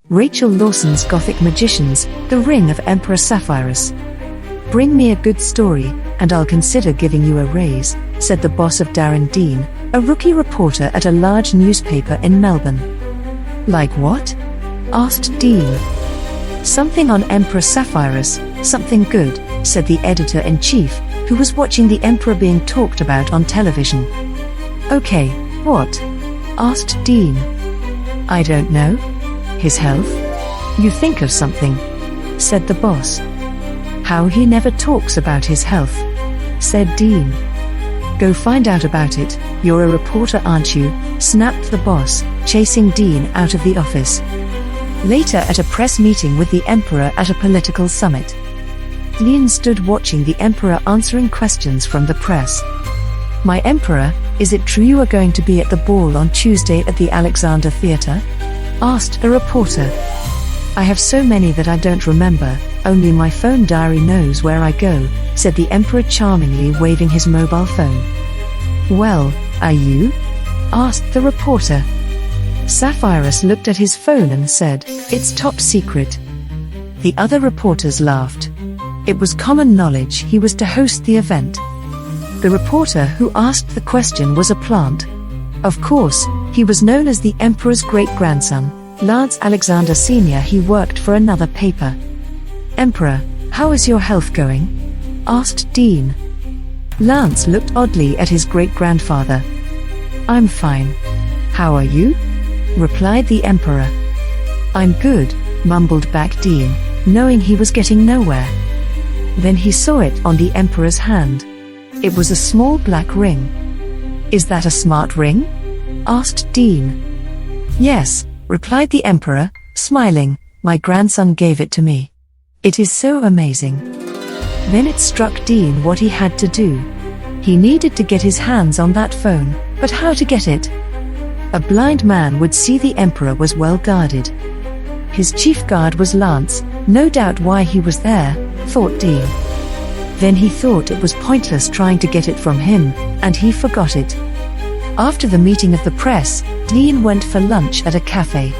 Rachel Lawson's Gothic Magicians, The Ring of Emperor Sapphirus. "Bring me a good story, and I'll consider giving you a raise," said the boss of Darren Dean, a rookie reporter at a large newspaper in Melbourne. "Like what?" asked Dean. "Something on Emperor Sapphirus, something good," said the editor-in-chief, who was watching the emperor being talked about on television. "Okay, what?" asked Dean. "I don't know. His health? You think of something," said the boss. "How he never talks about his health," said Dean. "Go find out about it, you're a reporter aren't you?" snapped the boss, chasing Dean out of the office. Later at a press meeting with the emperor at a political summit, Dean stood watching the emperor answering questions from the press. "My emperor, is it true you are going to be at the ball on Tuesday at the Alexander Theatre?" asked a reporter. "I have so many that I don't remember, only my phone diary knows where I go," said the emperor charmingly, waving his mobile phone. "Well, are you?" asked the reporter. Sapphirus looked at his phone and said, "It's top secret." The other reporters laughed. It was common knowledge he was to host the event. The reporter who asked the question was a plant. Of course, he was known as the emperor's great-grandson, Lance Alexander Sr. He worked for another paper. "Emperor, how is your health going?" asked Dean. Lance looked oddly at his great-grandfather. "I'm fine. How are you?" replied the emperor. "I'm good," mumbled back Dean, knowing he was getting nowhere. Then he saw it on the emperor's hand. It was a small black ring. "Is that a smart ring?" asked Dean. "Yes," replied the emperor, smiling, "my grandson gave it to me. It is so amazing." Then it struck Dean what he had to do. He needed to get his hands on that phone, but how to get it? A blind man would see the emperor was well guarded. His chief guard was Lance, no doubt why he was there, thought Dean. Then he thought it was pointless trying to get it from him, and he forgot it. After the meeting of the press, Dean went for lunch at a cafe.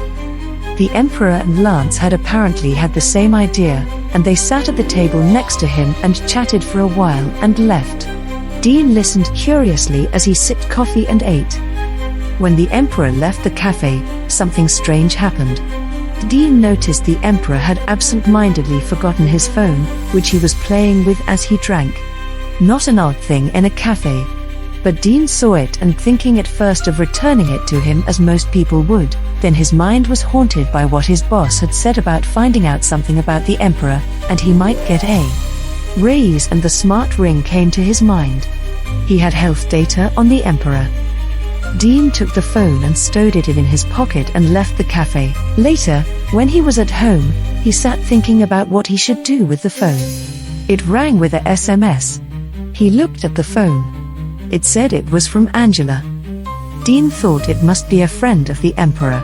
The emperor and Lance had apparently had the same idea, and they sat at the table next to him and chatted for a while and left. Dean listened curiously as he sipped coffee and ate. When the emperor left the cafe, something strange happened. Dean noticed the emperor had absent-mindedly forgotten his phone, which he was playing with as he drank. Not an odd thing in a cafe. But Dean saw it and thinking at first of returning it to him as most people would, then his mind was haunted by what his boss had said about finding out something about the emperor, and he might get a raise, and the smart ring came to his mind. He had health data on the emperor. Dean took the phone and stowed it in his pocket and left the cafe. Later, when he was at home, he sat thinking about what he should do with the phone. It rang with a SMS. He looked at the phone. It said it was from Angela. Dean thought it must be a friend of the emperor.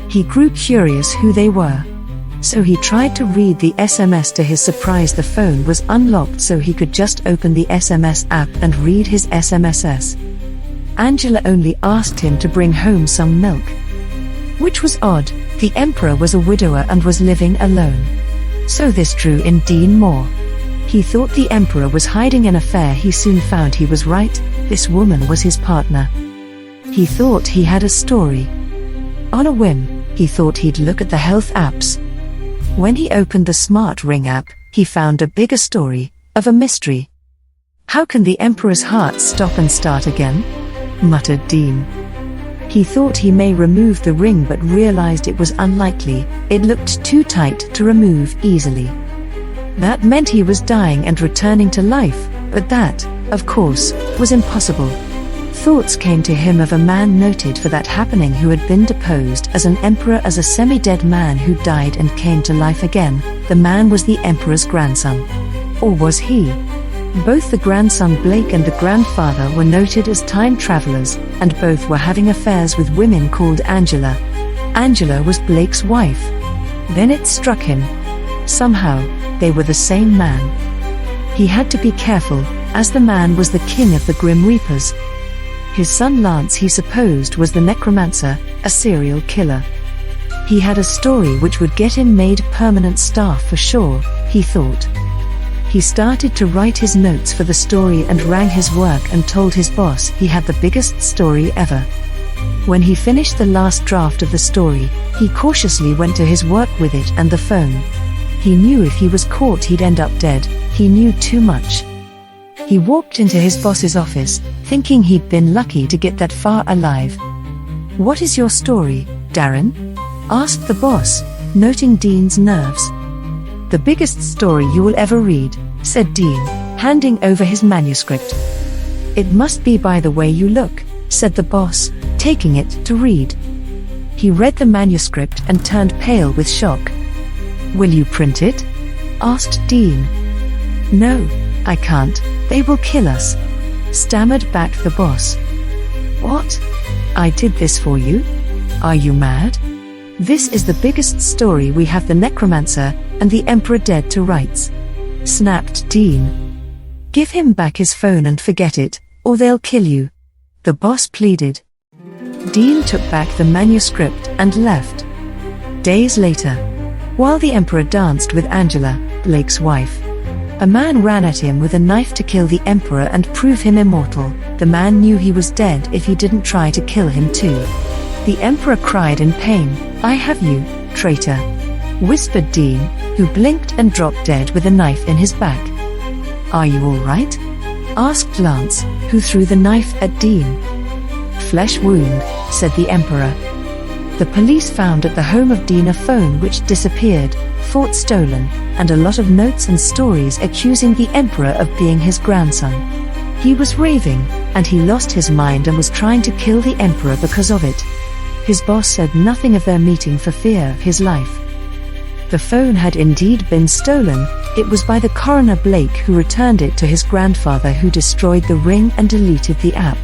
He grew curious who they were. So he tried to read the SMS. To his surprise, the phone was unlocked so he could just open the SMS app and read his SMSs. Angela only asked him to bring home some milk. Which was odd, the emperor was a widower and was living alone. So this drew in Dean more. He thought the emperor was hiding an affair. He soon found he was right, this woman was his partner. He thought he had a story. On a whim, he thought he'd look at the health apps. When he opened the Smart Ring app, he found a bigger story, of a mystery. "How can the emperor's heart stop and start again?" muttered Dean. He thought he may remove the ring but realized it was unlikely. It looked too tight to remove easily. That meant he was dying and returning to life, but that, of course, was impossible. Thoughts came to him of a man noted for that happening who had been deposed as an emperor as a semi-dead man who died and came to life again. The man was the emperor's grandson. Or was he? Both the grandson Blake and the grandfather were noted as time travelers, and both were having affairs with women called Angela. Angela was Blake's wife. Then it struck him. Somehow, they were the same man. He had to be careful, as the man was the king of the Grim Reapers. His son Lance he supposed was the necromancer, a serial killer. He had a story which would get him made permanent staff for sure, he thought. He started to write his notes for the story and rang his work and told his boss he had the biggest story ever. When he finished the last draft of the story, he cautiously went to his work with it and the phone. He knew if he was caught he'd end up dead, he knew too much. He walked into his boss's office, thinking he'd been lucky to get that far alive. "What is your story, Darren?" asked the boss, noting Dean's nerves. "The biggest story you will ever read," said Dean, handing over his manuscript. "It must be by the way you look," said the boss, taking it to read. He read the manuscript and turned pale with shock. "Will you print it?" asked Dean. "No, I can't, they will kill us," stammered back the boss. "What? I did this for you? Are you mad? This is the biggest story we have the necromancer and the emperor dead to rights," snapped Dean. "Give him back his phone and forget it, or they'll kill you," the boss pleaded. Dean took back the manuscript and left. Days later, while the emperor danced with Angela, Blake's wife, a man ran at him with a knife to kill the emperor and prove him immortal. The man knew he was dead if he didn't try to kill him too. The emperor cried in pain, "I have you, traitor," whispered Dean, who blinked and dropped dead with a knife in his back. "Are you all right?" asked Lance, who threw the knife at Dean. "Flesh wound," said the emperor. The police found at the home of Dean a phone which disappeared, thought stolen, and a lot of notes and stories accusing the emperor of being his grandson. He was raving, and he lost his mind and was trying to kill the emperor because of it. His boss said nothing of their meeting for fear of his life. The phone had indeed been stolen. It was by the coroner Blake, who returned it to his grandfather, who destroyed the ring and deleted the app.